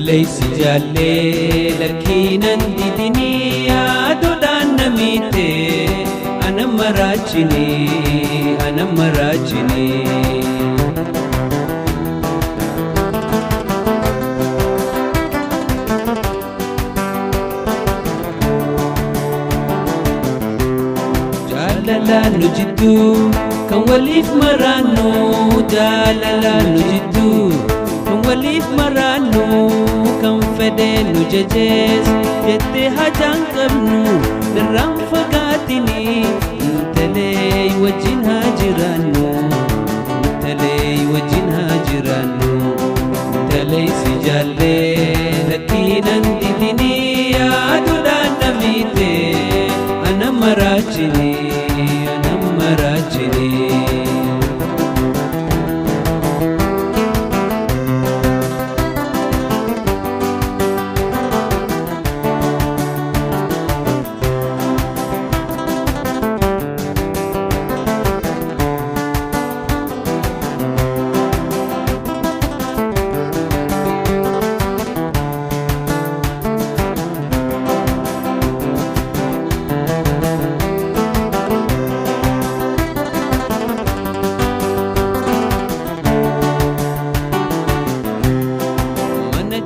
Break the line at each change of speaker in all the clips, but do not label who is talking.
ليس جالي لكن عندي دنيا دودان نميتي أنا مراجني أنا مراجني جاللا نجدو كان وليف مرانو جاللا نجدو كان وليف مرانو كان فدينو ججيز جدي هجان قبنو نرام فقاتني نتلي وجنها جرانو نتلي وجنها جرانو نتلي سجالي لكن عندي دنيا دودان نميتي أنا مراجني أنا مراجني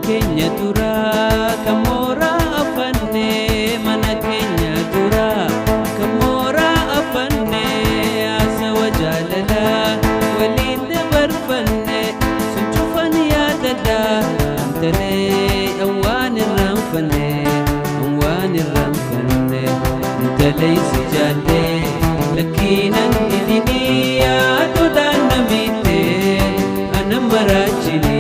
Kenya dura kamora afanne mana Kenya dura kamora afanne asa wajalala walinde barfanne sunchufani ya dada antale awani ramfanne antale sijale lakina idini ya dodan namite ana marajini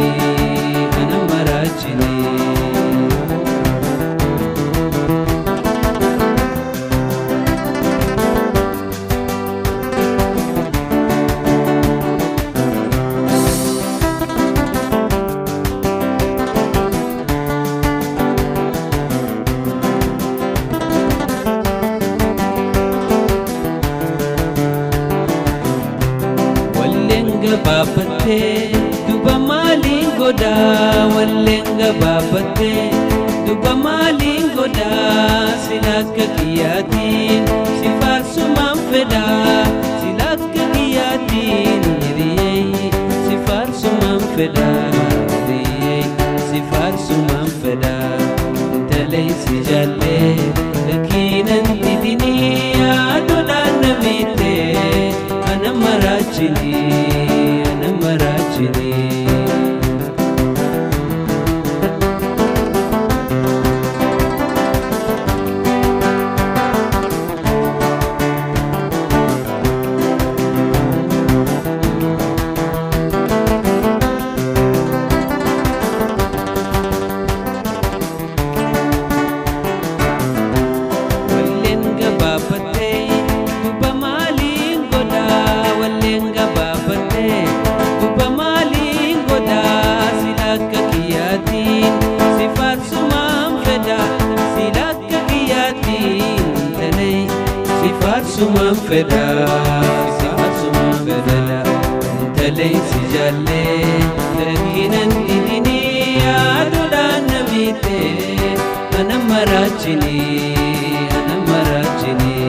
Babate duba malingoda wallenga babate duba malingoda silaka kiyatin sifar sumam feda silaka kiyatin riyei sifar sumam feda riyei sifar sumam feda talay sijalle lakin anti diniya dodan namite ana marajini Sumam feda, sumam feda, talay sijalle, lakinan idini adodan namite, ana marajini, ana marajini.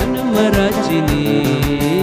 Ana marajini.